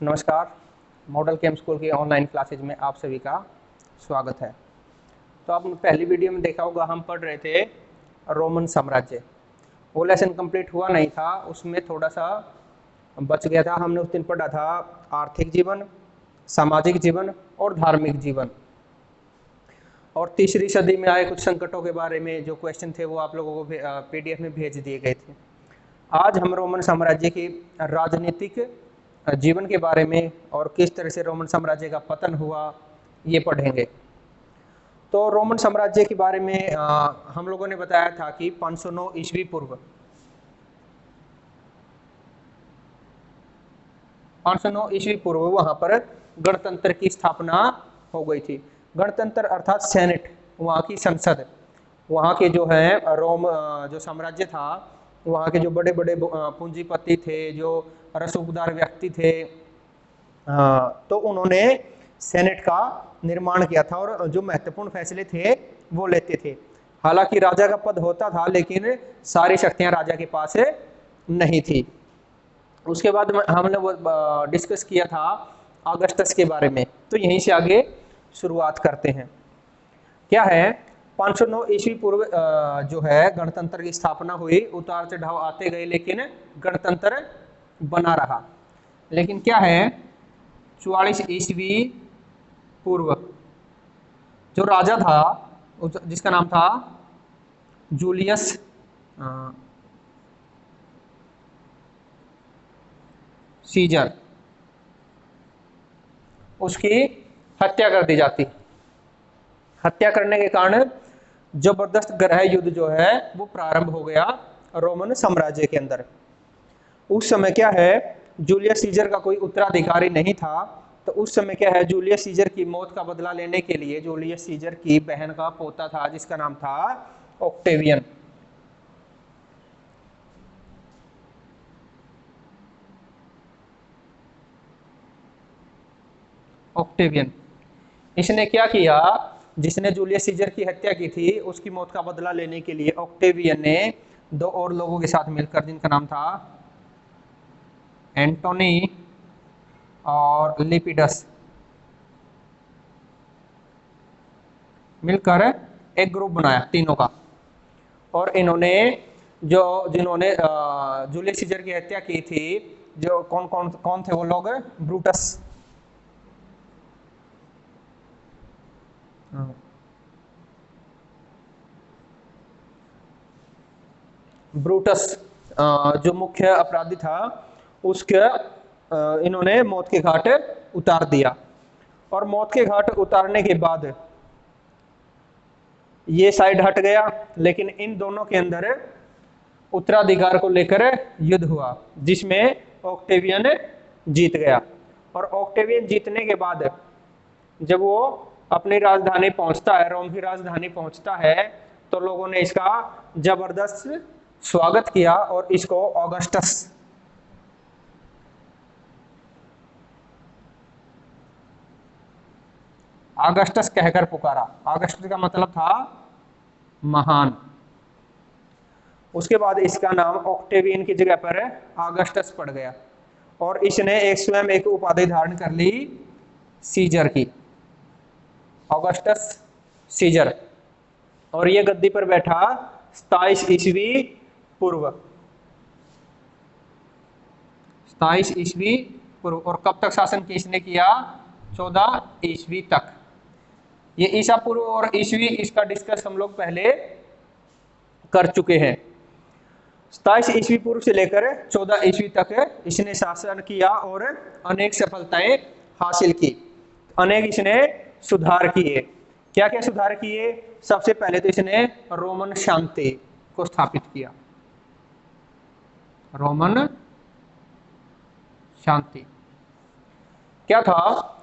नमस्कार। मॉडल केम स्कूल की online classes में आप सभी का स्वागत है। तो आपने पहली वीडियो में देखा होगा, हम पढ़ रहे थे रोमन साम्राज्य। वो लेसन कंप्लीट हुआ नहीं था, उसमें थोड़ा सा बच गया था। हमने उस दिन पढ़ा था आर्थिक जीवन, सामाजिक जीवन और धार्मिक जीवन। और तीसरी सदी में आए कुछ संकटों के बारे में जो क्वेश्चन थे वो आप लोगों को पीडीएफ में भेज दिए गए थे। आज हम रोमन साम्राज्य की राजनीतिक जीवन के बारे में और किस तरह से रोमन साम्राज्य का पतन हुआ ये पढ़ेंगे। तो रोमन साम्राज्य के बारे में हम लोगों ने बताया था कि 509 ईस्वी पूर्व 509 ईस्वी पूर्व वहां पर गणतंत्र की स्थापना हो गई थी। गणतंत्र अर्थात सेनेट, वहां की संसद, वहां के जो है रोम जो साम्राज्य था, वहां के जो बड़े बड़े पूंजीपति थे, जो रसूखदार व्यक्ति थे, तो उन्होंने सेनेट का निर्माण किया था और जो महत्वपूर्ण फैसले थे वो लेते थे। हालांकि राजा का पद होता था लेकिन सारी शक्तियां राजा के पास नहीं थी। उसके बाद हमने वो डिस्कस किया था अगस्टस के बारे में, तो यहीं से आगे शुरुआत करते हैं। क्या है, 509 ईस्वी पूर्व जो है गणतंत्र की स्थापना हुई। उतार चढ़ाव आते गए लेकिन गणतंत्र बना रहा। लेकिन क्या है, 44 ईस्वी पूर्व जो राजा था जिसका नाम था जूलियस सीजर, उसकी हत्या कर दी जाती। हत्या करने के कारण जबरदस्त ग्रह युद्ध जो है वो प्रारंभ हो गया रोमन साम्राज्य के अंदर। उस समय क्या है, जूलियस सीजर का कोई उत्तराधिकारी नहीं था। तो उस समय क्या है, जूलियस सीजर की मौत का बदला लेने के लिए जूलियस सीजर की बहन का पोता था जिसका नाम था ऑक्टेवियन। ऑक्टेवियन इसने क्या किया, जिसने जूलियस सीजर की हत्या की थी उसकी मौत का बदला लेने के लिए ऑक्टेवियन ने दो और लोगों के साथ मिलकर, जिनका नाम था एंटोनी और लिपिडस, मिलकर एक ग्रुप बनाया तीनों का। और इन्होंने जिन्होंने जूलियस सीजर की हत्या की थी, जो कौन कौन कौन थे वो लोग, ब्रूटस, ब्रूटस जो मुख्य अपराधी था उसके इन्होंने मौत के घाट उतार दिया। और मौत के घाट उतारने के बाद ये साइड हट गया, लेकिन इन दोनों के अंदर उत्तराधिकार को लेकर युद्ध हुआ जिसमें ऑक्टेवियन जीत गया। और ऑक्टेवियन जीतने के बाद जब वो अपनी राजधानी पहुंचता है, रोम की राजधानी पहुंचता है, तो लोगों ने इसका जबरदस्त स्वागत किया और इसको ऑगस्टस कहकर पुकारा। ऑगस्टस का मतलब था महान। उसके बाद इसका नाम ऑक्टेवियन की जगह पर ऑगस्टस पड़ गया और इसने स्वयं एक उपाधि धारण कर ली, सीजर की, ऑगस्टस सीजर। और ये गद्दी पर बैठा 27 ईस्वी पूर्व, 27 ईस्वी पूर्व। और कब तक शासन किसने किया, 14 ईस्वी तक। ये ईसा पूर्व और ईस्वी, इसका डिस्कस हम लोग पहले कर चुके हैं। 27 ईस्वी पूर्व से लेकर 14 ईस्वी तक इसने शासन किया और अनेक सफलताएं हासिल की, अनेक इसने सुधार किए। क्या क्या सुधार किए, सबसे पहले तो इसने रोमन शांति को स्थापित किया। रोमन शांति क्या था,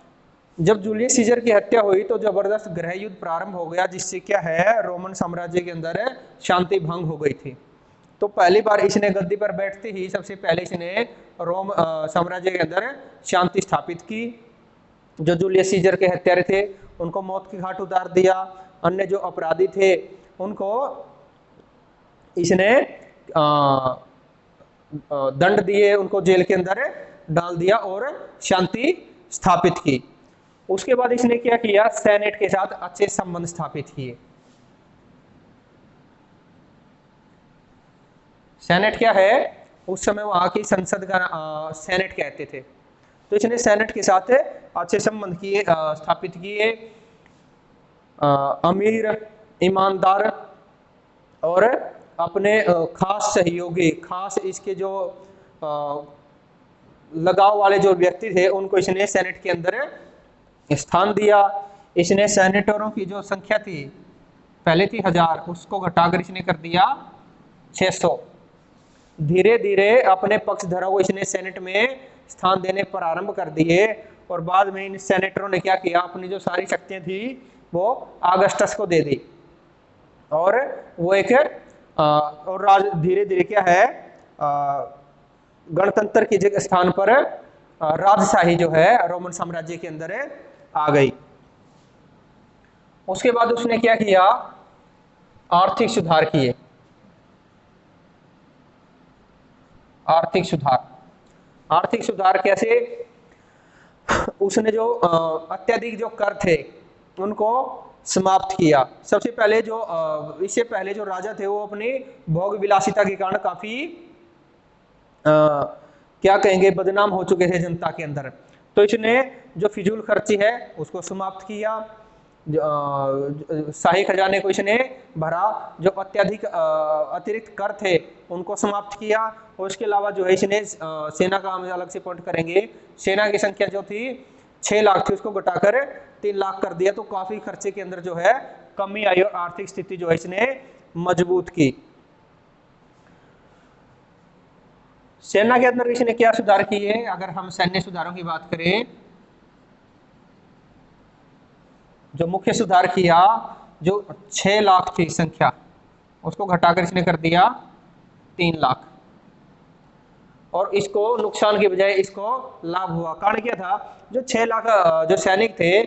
जब जूलियस सीजर की हत्या हुई तो जबरदस्त गृह युद्ध प्रारंभ हो गया, जिससे क्या है रोमन साम्राज्य के अंदर शांति भंग हो गई थी। तो पहली बार इसने गद्दी पर बैठते ही सबसे पहले इसने रोम साम्राज्य के अंदर शांति स्थापित की। जो जूलियस सीजर के हत्यारे थे उनको मौत के घाट उतार दिया, अन्य जो अपराधी थे उनको इसने दंड दिए, उनको जेल के अंदर डाल दिया और शांति स्थापित की। उसके बाद इसने क्या किया, सेनेट के साथ अच्छे संबंध स्थापित किए। सेनेट क्या है, उस समय वहां की संसद का सेनेट कहते थे। तो इसने सेनेट के साथ अच्छे संबंध किए, स्थापित किए। अमीर, ईमानदार और अपने खास सहयोगी, खास इसके जो लगाव वाले जो व्यक्ति थे उनको इसने सेनेट के अंदर स्थान दिया। इसने सेनेटरों की जो संख्या थी, पहले थी 1000, उसको घटाकर इसने कर दिया 600। धीरे धीरे अपने पक्षधरों को इसने सेनेट में स्थान देने प्रारंभ कर दिए और बाद में इन सेनेटरों ने क्या किया, अपनी जो सारी शक्तियां थी वो ऑगस्टस को दे दी और वो एक और धीरे धीरे क्या है, गणतंत्र की जगह स्थान पर राजशाही जो है रोमन साम्राज्य के अंदर आ गई। उसके बाद उसने क्या किया, आर्थिक सुधार किए। आर्थिक सुधार, आर्थिक सुधार कैसे, उसने जो अत्यधिक जो कर थे उनको समाप्त किया। सबसे पहले जो इससे पहले जो राजा थे वो अपनी भोग विलासिता के कारण काफी क्या कहेंगे, बदनाम हो चुके थे जनता के अंदर। तो इसने जो फिजूल खर्ची है उसको समाप्त किया, शाही खजाने को इसने भरा, जो अतिरिक्त कर थे उनको समाप्त किया। और उसके अलावा जो है इसने सेना का हम अलग से पॉइंट करेंगे, सेना की संख्या जो थी 6 लाख थी उसको घटाकर 3 लाख कर दिया। तो काफी खर्चे के अंदर जो है कमी आई और आर्थिक स्थिति जो है इसने मजबूत की। सेना के अंदर इसने क्या सुधार किए, अगर हम सैन्य सुधारों की बात करें, जो मुख्य सुधार किया, जो 6 लाख थी संख्या उसको घटाकर इसने कर दिया 3 लाख और इसको नुकसान के बजाय इसको लाभ हुआ। कारण क्या था, जो 6 लाख जो सैनिक थे,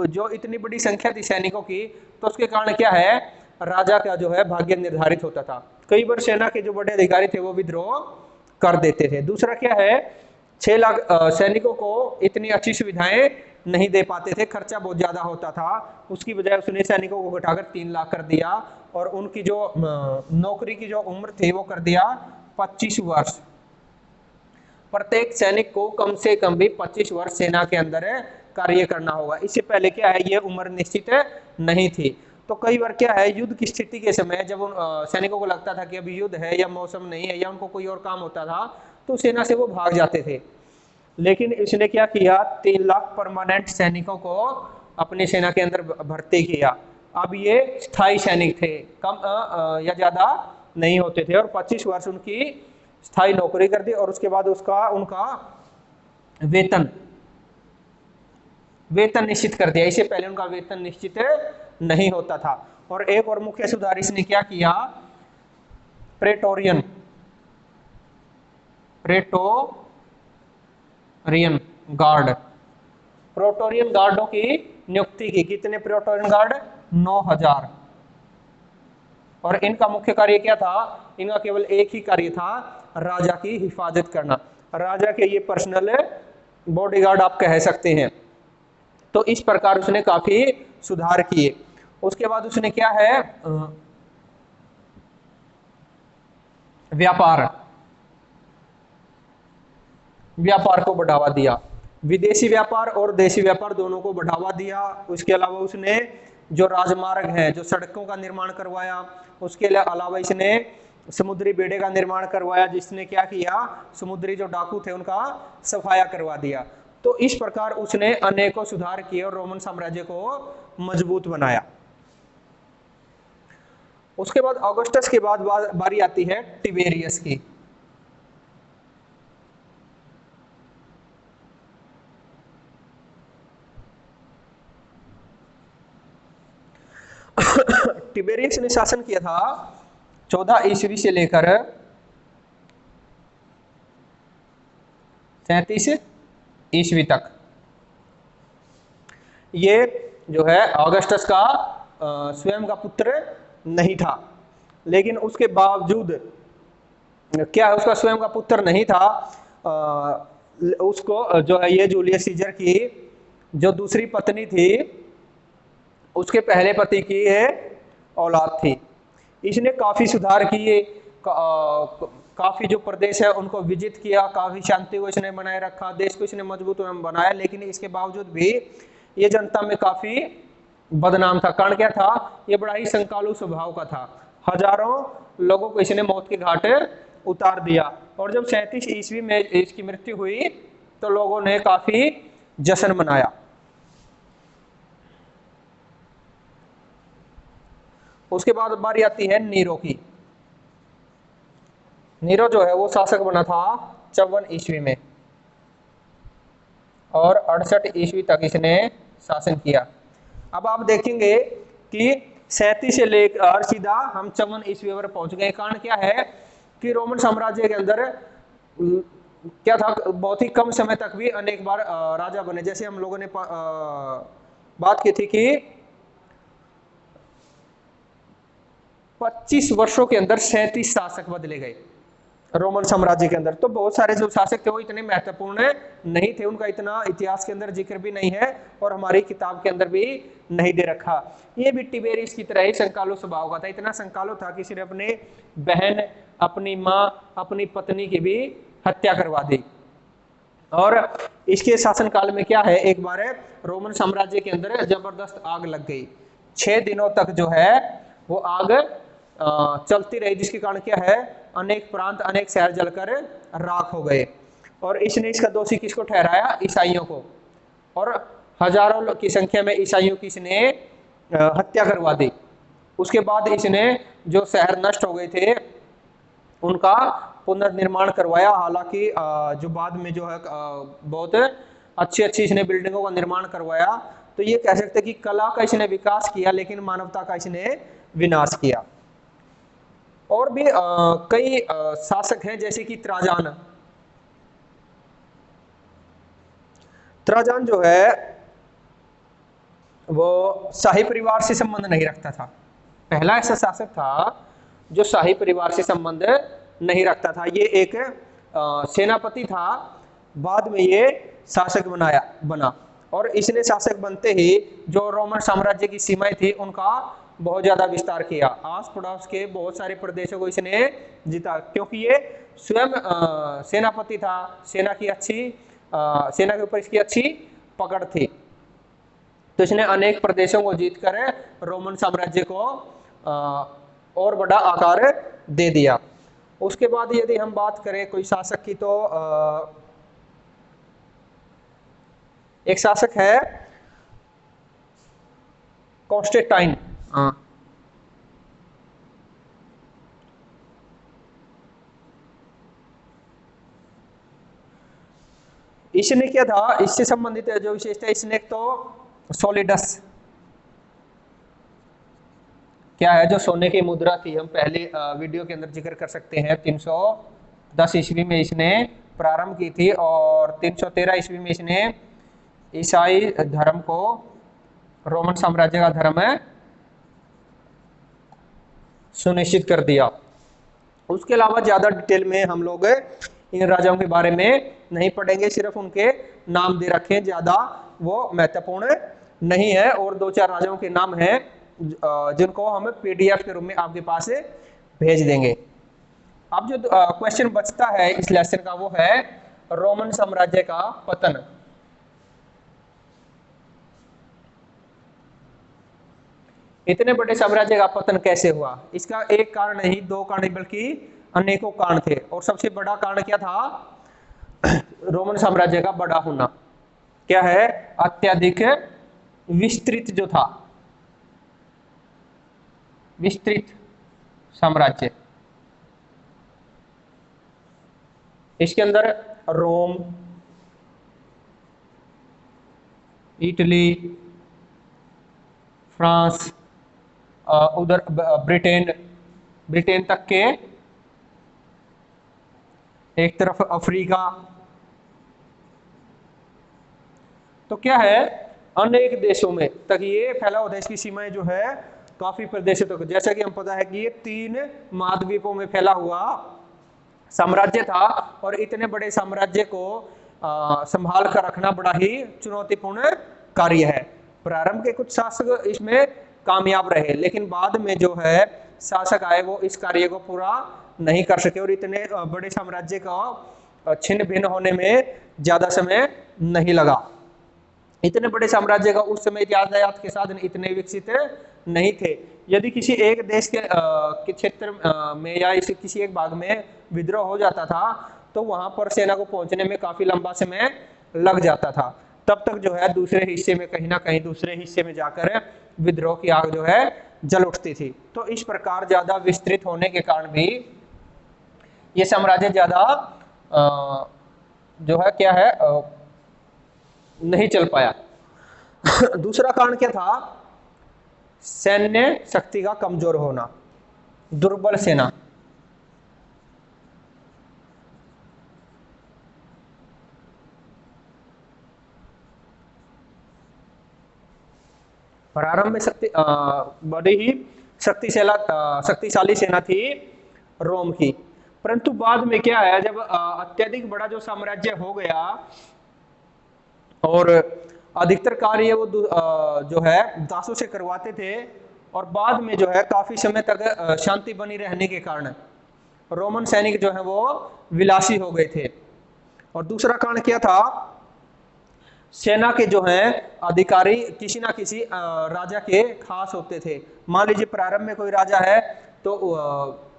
जो इतनी बड़ी संख्या थी सैनिकों की, तो उसके कारण क्या है, राजा का जो है भाग्य निर्धारित होता था। कई बार सेना के जो बड़े अधिकारी थे वो विद्रोह कर देते थे। दूसरा क्या है, 6 लाख सैनिकों को इतनी अच्छी सुविधाएं नहीं दे पाते थे, खर्चा बहुत ज्यादा होता था। उसकी बजाय उसने सैनिकों को घटाकर 3 लाख कर दिया और उनकी जो नौकरी की जो उम्र थी वो कर दिया 25 वर्ष। प्रत्येक सैनिक को कम से कम भी 25 वर्ष सेना के अंदर कार्य करना होगा। इससे पहले क्या है, ये उम्र निश्चित नहीं थी। तो कई बार क्या है, युद्ध की स्थिति के समय जब उन सैनिकों को लगता था कि अभी युद्ध है या मौसम नहीं है या उनको कोई और काम होता था, तो सेना से वो भाग जाते थे। लेकिन इसने क्या किया, 3 लाख परमानेंट सैनिकों को अपनी सेना के अंदर भर्ती किया। अब ये स्थायी सैनिक थे, कम या ज्यादा नहीं होते थे और 25 वर्ष उनकी स्थायी नौकरी कर दी और उसके बाद उनका वेतन निश्चित कर दिया। इससे पहले उनका वेतन निश्चित नहीं होता था। और एक और मुख्य सुधार इसने क्या किया, प्रेटोरियन गार्ड, प्रेटोरियन गार्डों की नियुक्ति की। कितने प्रेटोरियन गार्ड, 9000। और इनका मुख्य कार्य क्या था, इनका केवल एक ही कार्य था, राजा की हिफाजत करना। राजा के ये पर्सनल बॉडीगार्ड आप कह सकते हैं। तो इस प्रकार उसने काफी सुधार किए। उसके बाद उसने क्या है, व्यापार को बढ़ावा दिया। विदेशी व्यापार और देशी व्यापार दोनों को बढ़ावा दिया। उसके अलावा उसने जो राजमार्ग हैं, जो सड़कों का निर्माण करवाया। उसके अलावा इसने समुद्री बेड़े का निर्माण करवाया, जिसने क्या किया, समुद्री जो डाकू थे उनका सफाया करवा दिया। तो इस प्रकार उसने अनेकों सुधार किए और रोमन साम्राज्य को मजबूत बनाया। उसके बाद ऑगस्टस के बाद बारी आती है टिबेरियस की। टिबेरियस ने शासन किया था 14 ईस्वी से लेकर 37 ईस्वी तक। ये जो है ऑगस्टस का स्वयं का पुत्र नहीं था, लेकिन उसके बावजूद क्या है, उसका स्वयं का पुत्र नहीं था, उसको जो है ये जूलियस सीजर की जो दूसरी पत्नी थी उसके पहले पति की ये औलाद थी। इसने काफी सुधार किए, काफी जो प्रदेश है उनको विजित किया, काफी शांति को इसने बनाए रखा, देश को इसने मजबूत बनाया, लेकिन इसके बावजूद भी ये जनता में काफी बदनाम था। कारण क्या था? ये बड़ा ही संकालु स्वभाव का था। हजारों लोगों को इसने मौत के घाट उतार दिया। और जब 37 ईस्वी में इसकी मृत्यु हुई तो लोगों ने काफी जश्न मनाया। उसके बाद बारी आती है नीरो की। नीरो जो है वो शासक बना था 54 ईस्वी में और 68 ईस्वी तक इसने शासन किया। अब आप देखेंगे कि 37 से लेकर सीधा हम 54 ईस्वी पर पहुंच गए। कारण क्या है कि रोमन साम्राज्य के अंदर क्या था, बहुत ही कम समय तक भी अनेक बार राजा बने। जैसे हम लोगों ने बात की थी कि 25 वर्षों के अंदर 37 शासक बदले गए रोमन साम्राज्य के अंदर। तो बहुत सारे जो शासक थे वो इतने महत्वपूर्ण नहीं थे, उनका इतना इतिहास के अंदर जिक्र भी नहीं है और हमारी किताब के अंदर भी नहीं दे रखा। ये भी टिबेरियस की तरह ही संकालो स्वभाव का था। इतना संकालो था कि इसने अपने बहन, अपनी माँ, अपनी पत्नी की भी हत्या करवा दी। और इसके शासनकाल में क्या है, एक बार रोमन साम्राज्य के अंदर जबरदस्त आग लग गई। 6 दिनों तक जो है वो आग चलती रही, जिसके कारण क्या है अनेक प्रांत, अनेक शहर जलकर राख हो गए। और इसने इसका दोषी किसको ठहराया? ईसाइयों को। और हजारों की संख्या में ईसाइयों की इसने हत्या करवा दी। उसके बाद इसने जो शहर नष्ट हो गए थे उनका पुनर्निर्माण करवाया। हालांकि जो बाद में जो है बहुत अच्छी अच्छी इसने बिल्डिंगों का निर्माण करवाया। तो ये कह सकते कि कला का इसने विकास किया लेकिन मानवता का इसने विनाश किया। और भी कई शासक हैं जैसे कि त्राजान। त्राजान जो है वो शाही परिवार से संबंध नहीं रखता था। पहला ऐसा शासक था जो शाही परिवार से संबंध नहीं रखता था। ये एक सेनापति था, बाद में ये शासक बना। और इसने शासक बनते ही जो रोमन साम्राज्य की सीमाएं थी उनका बहुत ज्यादा विस्तार किया। आस पड़ोस के बहुत सारे प्रदेशों को इसने जीता, क्योंकि ये स्वयं सेनापति था। सेना के ऊपर इसकी अच्छी पकड़ थी। तो इसने अनेक प्रदेशों को जीतकर रोमन साम्राज्य को और बड़ा आकार दे दिया। उसके बाद यदि हम बात करें कोई शासक की तो एक शासक है कॉन्स्टेंटाइन। इसने क्या था, इससे संबंधित जो विशेषता, इसने एक तो सॉलिडस क्या है, जो सोने की मुद्रा थी, हम पहले वीडियो के अंदर जिक्र कर सकते हैं। 310 ईस्वी में इसने प्रारंभ की थी और 313 ईस्वी में इसने ईसाई धर्म को रोमन साम्राज्य का धर्म सुनिश्चित कर दिया। उसके अलावा ज्यादा डिटेल में हम लोग इन राजाओं के बारे में नहीं पढ़ेंगे, सिर्फ उनके नाम दे रखे हैं, ज्यादा वो महत्वपूर्ण नहीं है। और 2-4 राजाओं के नाम हैं जिनको हम PDF के रूप में आपके पास भेज देंगे। अब जो क्वेश्चन बचता है इस लेसन का वो है रोमन साम्राज्य का पतन। इतने बड़े साम्राज्य का पतन कैसे हुआ? इसका एक कारण नहीं, 2 कारण बल्कि अनेकों कारण थे। और सबसे बड़ा कारण क्या था? रोमन साम्राज्य का बड़ा होना। क्या है? अत्यधिक विस्तृत जो था, विस्तृत साम्राज्य। इसके अंदर रोम, इटली, फ्रांस, उधर ब्रिटेन तक के, एक तरफ अफ्रीका। तो क्या है, अनेक देशों में तक ये फैला हुआ था। इसकी सीमाएं जो है काफी प्रदेशों तक, जैसा कि हम पता है कि ये 3 महाद्वीपों में फैला हुआ साम्राज्य था। और इतने बड़े साम्राज्य को संभाल कर रखना बड़ा ही चुनौतीपूर्ण कार्य है। प्रारंभ के कुछ शासक इसमें कामयाब रहे, लेकिन बाद में जो है शासक आए वो इस कार्य को पूरा नहीं कर सके और इतने बड़े साम्राज्य का छिन्न भिन्न होने में ज्यादा समय नहीं लगा। इतने बड़े साम्राज्य का उस समय यातायात के साधन इतने विकसित नहीं थे। यदि किसी एक देश के क्षेत्र में या किसी एक भाग में विद्रोह हो जाता था तो वहां पर सेना को पहुंचने में काफी लंबा समय लग जाता था। तब तक जो है दूसरे हिस्से में कहीं ना कहीं दूसरे हिस्से में जाकर विद्रोह की आग जो है जल उठती थी। तो इस प्रकार ज्यादा विस्तृत होने के कारण भी ये साम्राज्य ज्यादा जो है क्या है नहीं चल पाया। दूसरा कारण क्या था? सैन्य शक्ति का कमजोर होना, दुर्बल सेना। प्रारंभ में बड़ी ही शक्तिशाली सेना थी रोम की, परंतु बाद में क्या है, जब अत्यधिक बड़ा जो साम्राज्य हो गया और अधिकतर कार्य वो जो है दासों से करवाते थे और बाद में जो है काफी समय तक शांति बनी रहने के कारण रोमन सैनिक जो है वो विलासी हो गए थे। और दूसरा कारण क्या था? सेना के जो हैं अधिकारी किसी ना किसी राजा के खास होते थे। मान लीजिए प्रारंभ में कोई राजा है तो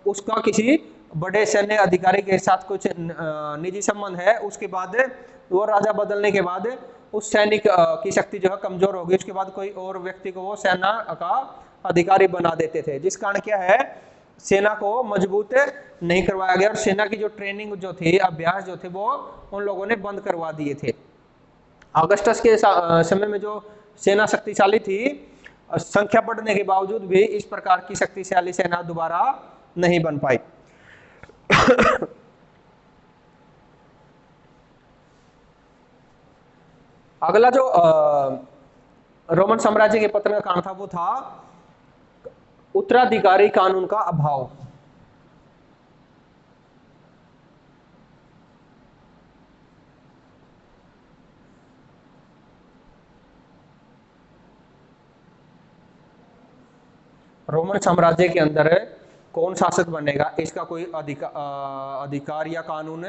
उसका किसी बड़े सैन्य अधिकारी के साथ कुछ निजी संबंध है, उसके बाद वो राजा बदलने के बाद उस सैनिक की शक्ति जो है कमजोर होगी, उसके बाद कोई और व्यक्ति को वो सेना का अधिकारी बना देते थे, जिस कारण क्या है सेना को मजबूत नहीं करवाया गया और सेना की जो ट्रेनिंग जो थी, अभ्यास जो थे वो उन लोगों ने बंद करवा दिए थे। ऑगस्टस के समय में जो सेना शक्तिशाली थी, संख्या बढ़ने के बावजूद भी इस प्रकार की शक्तिशाली सेना दोबारा नहीं बन पाई। अगला जो रोमन साम्राज्य के पतन का कारण था वो था उत्तराधिकारी कानून का अभाव। रोमन साम्राज्य के अंदर कौन शासक बनेगा इसका कोई अधिकार या कानून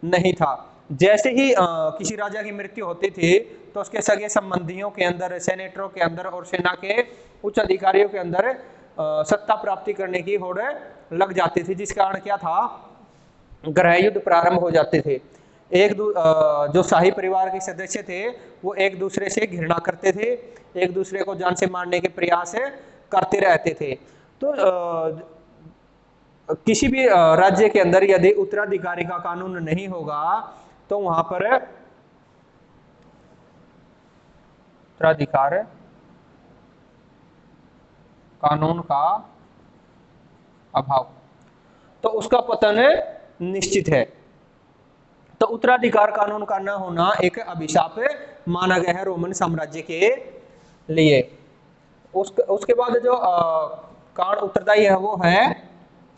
नहीं था। जैसे ही किसी राजा की मृत्यु होती थी तो उसके सगे संबंधियों के अंदर, सेनेटरों के अंदर और सेना के उच्च अधिकारियों के अंदर सत्ता प्राप्ति करने की होड़ लग जाती थी, जिस कारण क्या था गृह युद्ध प्रारंभ हो जाते थे। जो शाही परिवार के सदस्य थे वो एक दूसरे से घृणा करते थे, एक दूसरे को जान से मारने के प्रयास करते रहते थे। तो किसी भी राज्य के अंदर यदि उत्तराधिकारी का कानून नहीं होगा तो वहां पर उत्तराधिकार कानून का अभाव, तो उसका पतन निश्चित है। तो उत्तराधिकार कानून का न होना एक अभिशाप माना गया है रोमन साम्राज्य के लिए। उसके बाद जो कारण उत्तरदायी है वो है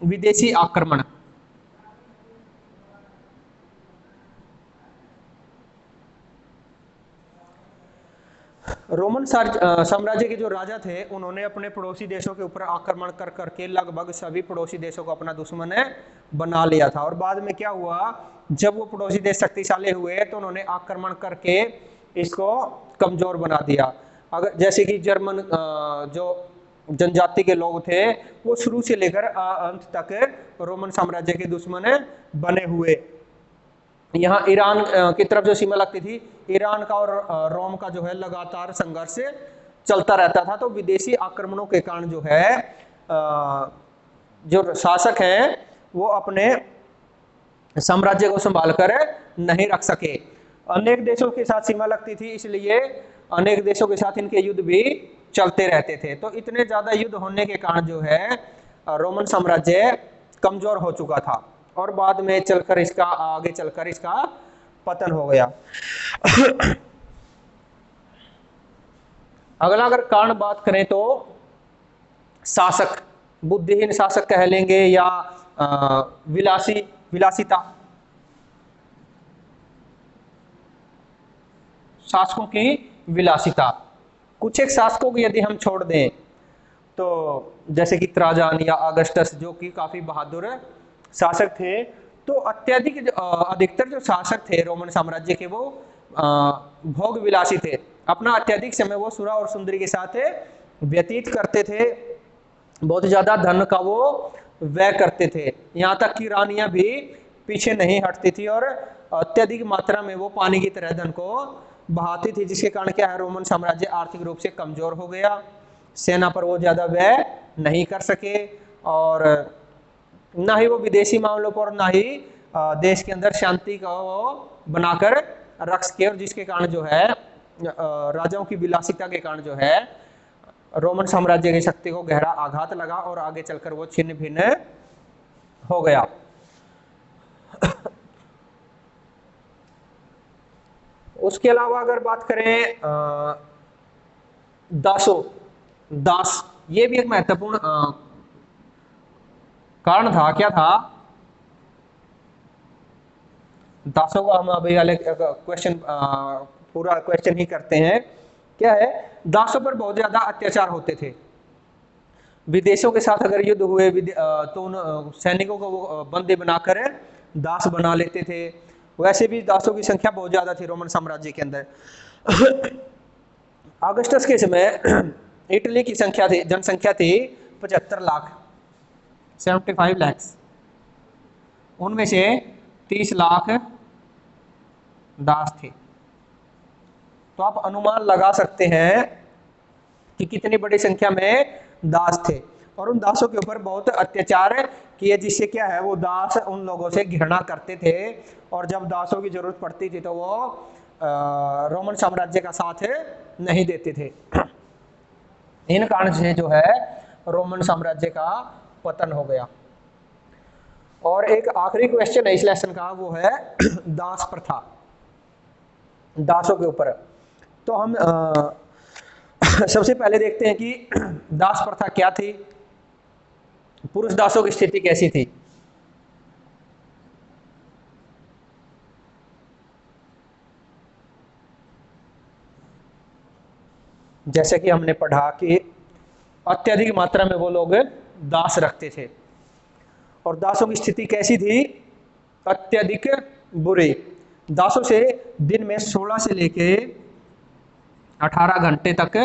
विदेशी आक्रमण। रोमन साम्राज्य के जो राजा थे उन्होंने अपने पड़ोसी देशों के ऊपर आक्रमण कर करके लगभग सभी पड़ोसी देशों को अपना दुश्मन बना लिया था। और बाद में क्या हुआ, जब वो पड़ोसी देश शक्तिशाली हुए तो उन्होंने आक्रमण करके इसको कमजोर बना दिया। अगर जैसे कि जर्मन जो जनजाति के लोग थे वो शुरू से लेकर अंत तक रोमन साम्राज्य के दुश्मन बने हुए। यहाँ ईरान की तरफ जो सीमा लगती थी, ईरान का और रोम का जो है लगातार संघर्ष चलता रहता था। तो विदेशी आक्रमणों के कारण जो है जो शासक हैं वो अपने साम्राज्य को संभाल कर नहीं रख सके। अनेक देशों के साथ सीमा लगती थी, इसलिए अनेक देशों के साथ इनके युद्ध भी चलते रहते थे। तो इतने ज्यादा युद्ध होने के कारण जो है रोमन साम्राज्य कमजोर हो चुका था और बाद में चलकर इसका पतन हो गया। अगला अगर कारण बात करें तो शासक, बुद्धिहीन शासक कह लेंगे या विलासिता। शासकों की विलासिता। कुछ एक शासकों को यदि हम छोड़ दें तो जैसे कि त्राजान या अगस्टस जो कि काफी बहादुर शासक थे, तो अधिकतर जो शासक थे रोमन साम्राज्य के वो भोग विलासी थे। अपना अत्यधिक समय वो सुरा और सुंदरी के साथ व्यतीत करते थे, बहुत ज्यादा धन का वो व्यय करते थे, यहाँ तक कि रानियां भी पीछे नहीं हटती थी और अत्यधिक मात्रा में वो पानी की तरह धन को बहाती थी, जिसके कारण क्या है रोमन साम्राज्य आर्थिक रूप से कमजोर हो गया। सेना पर वो ज्यादा व्यय नहीं कर सके और ना ही वो विदेशी मामलों पर, ना ही देश के अंदर शांति को बनाकर रख सके, और जिसके कारण जो है राजाओं की विलासिता के कारण जो है रोमन साम्राज्य की शक्ति को गहरा आघात लगा और आगे चलकर वो छिन्न भिन्न हो गया। उसके अलावा अगर बात करें दास, ये भी एक महत्वपूर्ण कारण था। क्या था? दासों का हम अभी क्वेश्चन पूरा क्वेश्चन ही करते हैं। क्या है? दासों पर बहुत ज्यादा अत्याचार होते थे। विदेशों के साथ अगर युद्ध हुए तो उन सैनिकों को वो बंदी बनाकर दास बना लेते थे। वैसे भी दासों की संख्या बहुत ज्यादा थी रोमन साम्राज्य के अंदर। अगस्टस के समय इटली की जनसंख्या थी 75 लाख, 75 लाख। उनमें से 30 लाख दास थे। तो आप अनुमान लगा सकते हैं कि कितनी बड़ी संख्या में दास थे, और उन दासों के ऊपर बहुत अत्याचार किए, जिससे क्या है वो दास उन लोगों से घृणा करते थे, और जब दासों की जरूरत पड़ती थी तो वो रोमन साम्राज्य का साथ नहीं देते थे। इन कारण से जो है रोमन साम्राज्य का पतन हो गया। और एक आखिरी क्वेश्चन है इस लेसन का, वो है दास प्रथा, दासों के ऊपर। तो हम सबसे पहले देखते हैं कि दास प्रथा क्या थी, पुरुष दासों की स्थिति कैसी थी। जैसे कि हमने पढ़ा कि अत्यधिक मात्रा में वो लोग दास रखते थे, और दासों की स्थिति कैसी थी? अत्यधिक बुरी। दासों से दिन में 16 से लेके 18 घंटे तक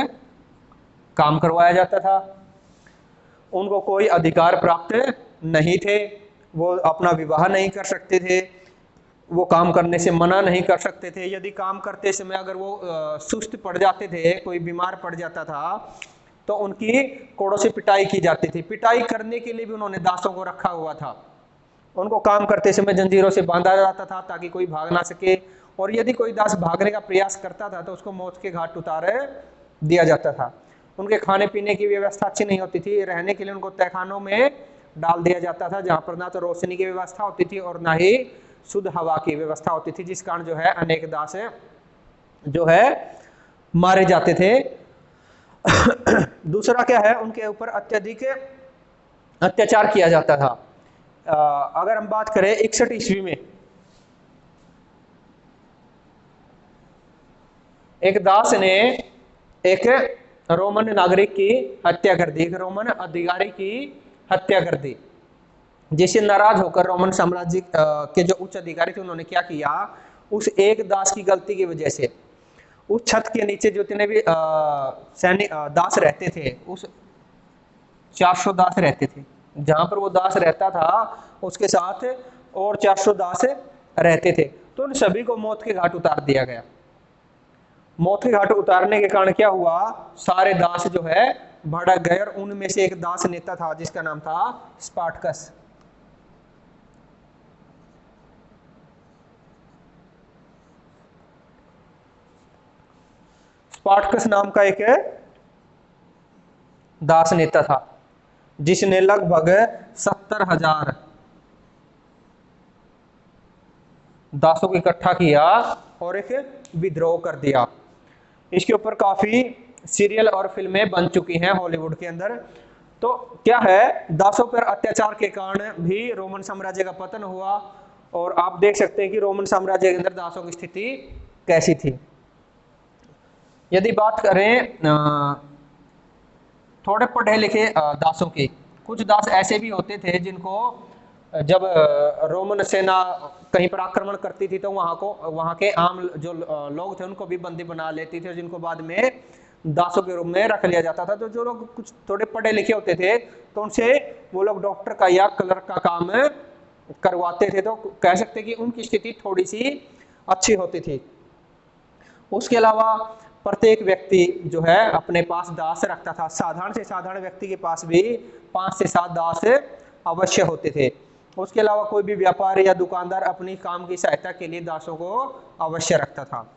काम करवाया जाता था। उनको कोई अधिकार प्राप्त नहीं थे, वो अपना विवाह नहीं कर सकते थे, वो काम करने से मना नहीं कर सकते थे। यदि काम करते समय अगर वो सुस्त पड़ जाते थे, कोई बीमार पड़ जाता था, तो उनकी कोड़ों से पिटाई की जाती थी। पिटाई करने के लिए भी उन्होंने दासों को रखा हुआ था। उनको काम करते समय जंजीरों से बांधा जाता था ताकि कोई भाग ना सके, और यदि कोई दास भागने का प्रयास करता था तो उसको मौत के घाट उतार दिया जाता था। उनके खाने पीने की व्यवस्था अच्छी नहीं होती थी। रहने के लिए उनको तहखानों में डाल दिया जाता था, जहाँ पर ना तो रोशनी की व्यवस्था होती थी और ना ही शुद्ध हवा की व्यवस्था होती थी, जिस कारण जो है अनेक दास जो है मारे जाते थे। दूसरा क्या है, उनके ऊपर अत्यधिक अत्याचार किया जाता था। अगर हम बात करें 61 ईस्वी में एक दास ने एक रोमन नागरिक की हत्या कर दी, एक रोमन अधिकारी की हत्या कर दी, जिससे नाराज होकर रोमन साम्राज्य के जो उच्च अधिकारी थे उन्होंने क्या किया, उस एक दास की गलती की वजह से उस छत के नीचे जितने भी सैनिक दास रहते थे, उस 400 दास रहते थे, जहां पर वो दास रहता था उसके साथ और 400 दास रहते थे, तो उन सभी को मौत के घाट उतार दिया गया। मौत के घाट उतारने के कारण क्या हुआ, सारे दास जो है भड़क गए, और उनमें से एक दास नेता था जिसका नाम था स्पार्टकस। स्पार्टकस नाम का एक दास नेता था जिसने लगभग 70,000 दासों को इकट्ठा किया और एक विद्रोह कर दिया। इसके ऊपर काफी सीरियल और फिल्में बन चुकी हैं हॉलीवुड के अंदर। तो क्या है, दासों पर अत्याचार के कारण भी रोमन साम्राज्य का पतन हुआ, और आप देख सकते हैं कि रोमन साम्राज्य के अंदर दासों की स्थिति कैसी थी। यदि बात करें थोड़े पढ़े लिखे दासों की, कुछ दास ऐसे भी होते थे जिनको जब रोमन सेना कहीं पर आक्रमण करती थी तो वहां के आम जो लोग थे उनको भी बंदी बना लेती थी, और जिनको बाद में दासों के रूप में रख लिया जाता था। तो जो लोग कुछ थोड़े पढ़े लिखे होते थे तो उनसे वो लोग डॉक्टर का या क्लर्क का काम करवाते थे, तो कह सकते कि उनकी स्थिति थोड़ी सी अच्छी होती थी। उसके अलावा प्रत्येक व्यक्ति जो है अपने पास दास रखता था। साधारण से साधारण व्यक्ति के पास भी 5 से 7 दास अवश्य होते थे। उसके अलावा कोई भी व्यापारी या दुकानदार अपनी काम की सहायता के लिए दासों को अवश्य रखता था।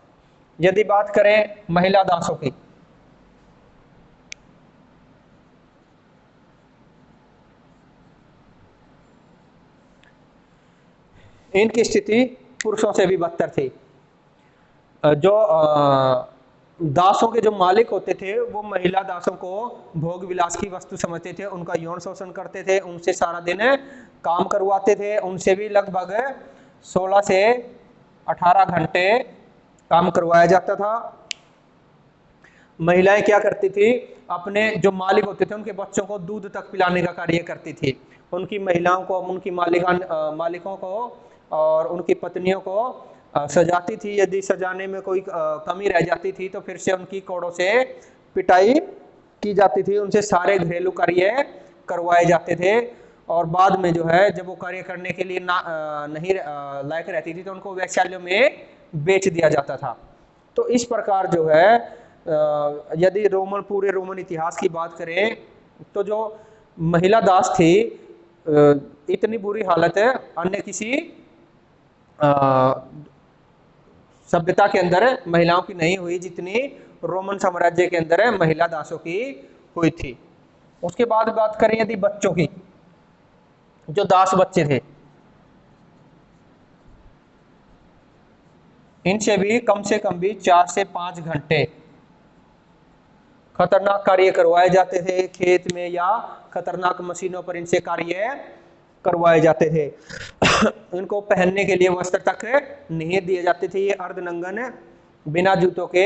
यदि बात करें महिला दासों की, इनकी स्थिति पुरुषों से भी बदतर थी। जो दासों के जो मालिक होते थे वो महिला दासों को भोग विलास की वस्तु समझते थे, उनका यौन शोषण करते थे, उनसे सारा दिन काम करवाते थे, उनसे भी लगभग 16 से 18 घंटे काम करवाया जाता था। महिलाएं क्या करती थी, अपने जो मालिक होते थे उनके बच्चों को दूध तक पिलाने का कार्य करती थी। उनकी महिलाओं को, उनकी मालिकों को और उनकी पत्नियों को सजाती थी। यदि सजाने में कोई कमी रह जाती थी तो फिर से उनकी कोड़ों से पिटाई की जाती थी, उनसे सारे घरेलू कार्य करवाए जाते थे। और बाद में जो है जब वो कार्य करने के लिए नहीं लायक रहती थी तो उनको वेश्यालयों में बेच दिया जाता था। तो इस प्रकार जो है यदि पूरे रोमन इतिहास की बात करें तो जो महिला दास थी इतनी बुरी हालत है अन्य किसी सभ्यता के अंदर महिलाओं की नहीं हुई जितनी रोमन साम्राज्य के अंदर महिला दासों की हुई थी। उसके बाद बात करें यदि बच्चों की, जो दास बच्चे थे इनसे भी कम से कम भी 4 से 5 घंटे खतरनाक कार्य करवाए जाते थे खेत में, या खतरनाक मशीनों पर इनसे कार्य करवाए जाते थे। इनको पहनने के लिए वस्त्र तक नहीं दिए जाते थे। ये अर्धनंगन बिना जूतों के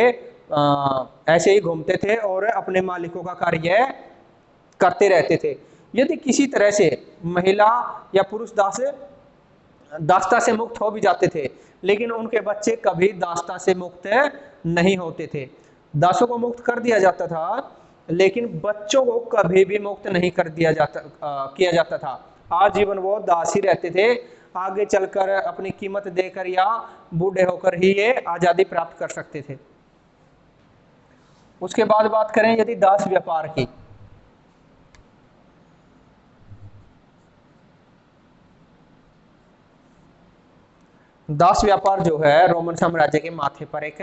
ऐसे ही घूमते थे और अपने मालिकों का कार्य करते रहते थे। यदि किसी तरह से महिला या पुरुष दासता से मुक्त हो भी जाते थे लेकिन उनके बच्चे कभी दासता से मुक्त नहीं होते थे। दासों को मुक्त कर दिया जाता था लेकिन बच्चों को कभी भी मुक्त नहीं कर दिया किया जाता था। आजीवन वो दास ही रहते थे। आगे चलकर अपनी कीमत देकर या बूढ़े होकर ही ये आजादी प्राप्त कर सकते थे। उसके बाद बात करें यदि दास व्यापार की, दास व्यापार जो है रोमन साम्राज्य के माथे पर एक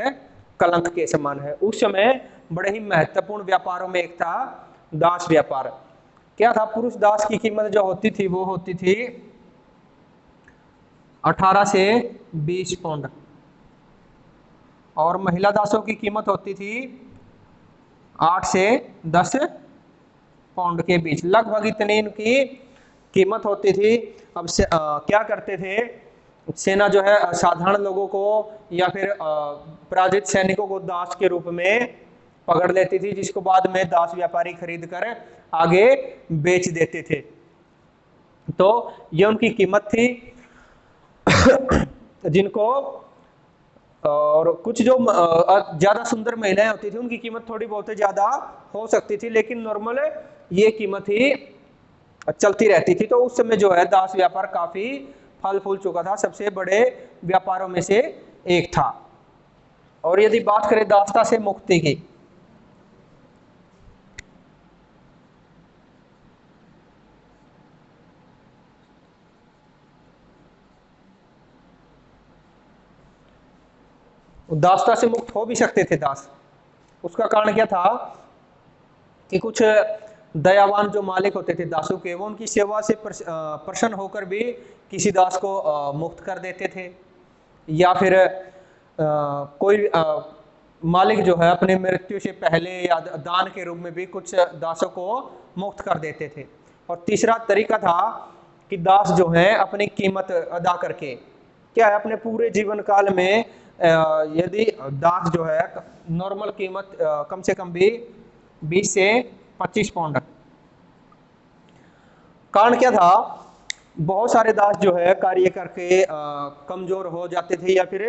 कलंक के समान है। उस समय बड़े ही महत्वपूर्ण व्यापारों में एक था दास व्यापार। क्या था, पुरुष दास की कीमत जो होती थी वो होती थी 18 से 20 पौंड और महिला दासों की कीमत होती थी 8 से 10 पाउंड के बीच, लगभग इतनी इनकी कीमत होती थी। अब क्या करते थे, सेना जो है साधारण लोगों को या फिर पराजित सैनिकों को दास के रूप में पकड़ लेती थी, जिसको बाद में दास व्यापारी खरीद कर आगे बेच देते थे। तो ये उनकी कीमत थी जिनको, और कुछ जो ज्यादा सुंदर महिलाएं होती थी उनकी कीमत थोड़ी बहुत ज्यादा हो सकती थी, लेकिन नॉर्मल ये कीमत ही चलती रहती थी। तो उस समय जो है दास व्यापार काफी फल फूल चुका था, सबसे बड़े व्यापारों में से एक था। और यदि बात करें दासता से मुक्ति की, दासता से मुक्त हो भी सकते थे दास। उसका कारण क्या था कि कुछ दयावान जो मालिक होते थे दासों के, वो उनकी सेवा से प्रसन्न होकर भी किसी दास को मुक्त कर देते थे, या फिर कोई मालिक जो है अपने मृत्यु से पहले या दान के रूप में भी कुछ दासों को मुक्त कर देते थे। और तीसरा तरीका था कि दास जो है अपनी कीमत अदा करके क्या है, अपने पूरे जीवन काल में यदि दास जो है नॉर्मल कीमत कम से कम भी 20 से 25 पाउंड। कारण क्या था, बहुत सारे दास जो है कार्य करके कमजोर हो जाते थे या फिर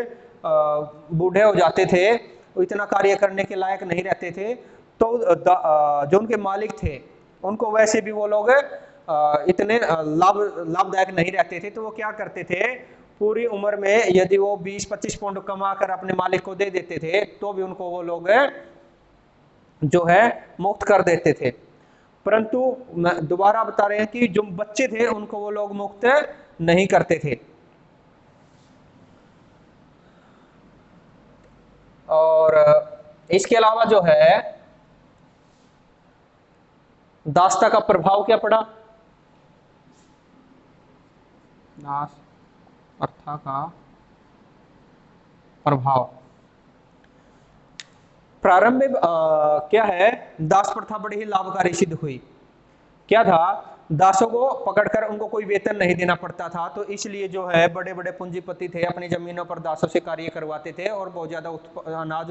बूढ़े हो जाते थे, वो इतना कार्य करने के लायक नहीं रहते थे। तो जो उनके मालिक थे उनको वैसे भी वो लोग इतने लाभदायक नहीं रहते थे, तो वो क्या करते थे, पूरी उम्र में यदि वो 20-25 पाउंड कमा कर अपने मालिक को दे देते थे तो भी उनको वो लोग जो है मुक्त कर देते थे। परंतु दोबारा बता रहे हैं कि जो बच्चे थे उनको वो लोग मुक्त नहीं करते थे। और इसके अलावा जो है दासता का प्रभाव क्या पड़ा, दास प्रथा का प्रभाव प्रारंभ में क्या है, दास प्रथा बड़ी ही लाभकारी सिद्ध हुई। क्या था, दासों को पकड़कर उनको कोई वेतन नहीं देना पड़ता था, तो इसलिए जो है बड़े बड़े पूंजीपति थे अपनी जमीनों पर दासों से कार्य करवाते थे और बहुत ज्यादा अनाज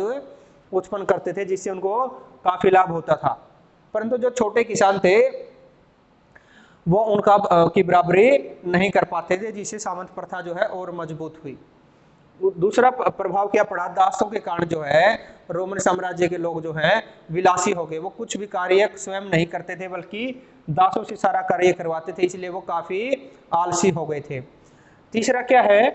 उत्पन्न करते थे, जिससे उनको काफी लाभ होता था। परंतु जो छोटे किसान थे वो उनका की बराबरी नहीं कर पाते थे, जिससे सामंत प्रथा जो है और मजबूत हुई। दूसरा प्रभाव क्या पड़ा, दासों के कारण जो है रोमन साम्राज्य के लोग जो हैं विलासी हो गए। वो कुछ भी कार्य स्वयं नहीं करते थे बल्कि दासों से सारा कार्य करवाते थे, इसलिए वो काफी आलसी हो गए थे। तीसरा क्या है,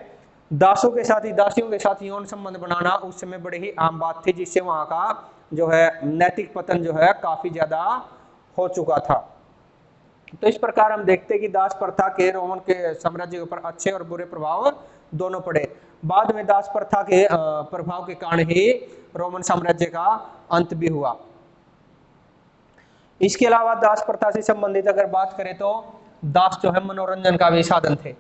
दासों के साथ ही दासियों के साथ यौन संबंध बनाना उस समय बड़ी ही आम बात थी, जिससे वहां का जो है नैतिक पतन जो है काफी ज्यादा हो चुका था। तो इस प्रकार हम देखते हैं कि दास प्रथा के रोमन के साम्राज्य के ऊपर अच्छे और बुरे प्रभाव दोनों पड़े। बाद में दास प्रथा के प्रभाव के कारण ही रोमन साम्राज्य का अंत भी हुआ। इसके अलावा दास प्रथा से संबंधित अगर बात करें तो दास जो है मनोरंजन का भी साधन थे।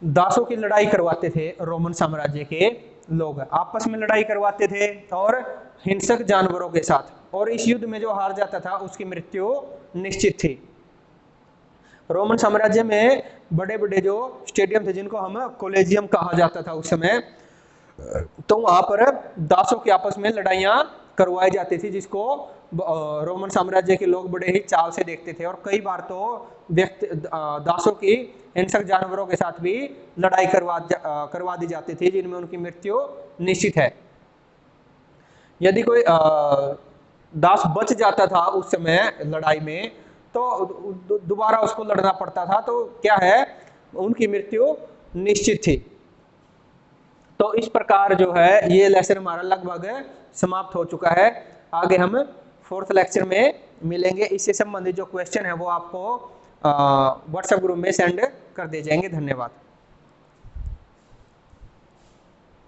दासों की लड़ाई करवाते थे रोमन साम्राज्य के लोग, आपस में लड़ाई करवाते थे और हिंसक जानवरों के साथ, और इस युद्ध में जो हार जाता था उसकी मृत्यु निश्चित थी। रोमन साम्राज्य में बड़े बड़े जो स्टेडियम थे जिनको हम कोलेजियम कहा जाता था उस समय, तो वहां पर दासों के आपस में लड़ाइयां करवाई जाती थी, जिसको रोमन साम्राज्य के लोग बड़े ही चाव से देखते थे। और कई बार तो दासों की हिंसक जानवरों के साथ भी लड़ाई करवा दी जाती थी, जिनमें उनकी मृत्यु निश्चित है। यदि कोई दास बच जाता था उस समय लड़ाई में तो दोबारा उसको लड़ना पड़ता था, तो क्या है उनकी मृत्यु निश्चित थी। तो इस प्रकार जो है ये लेक्चर हमारा लगभग समाप्त हो चुका है। आगे हम 4th लेक्चर में मिलेंगे। इससे संबंधित जो क्वेश्चन है वो आपको व्हाट्सएप ग्रुप में सेंड कर दिए जाएंगे। धन्यवाद।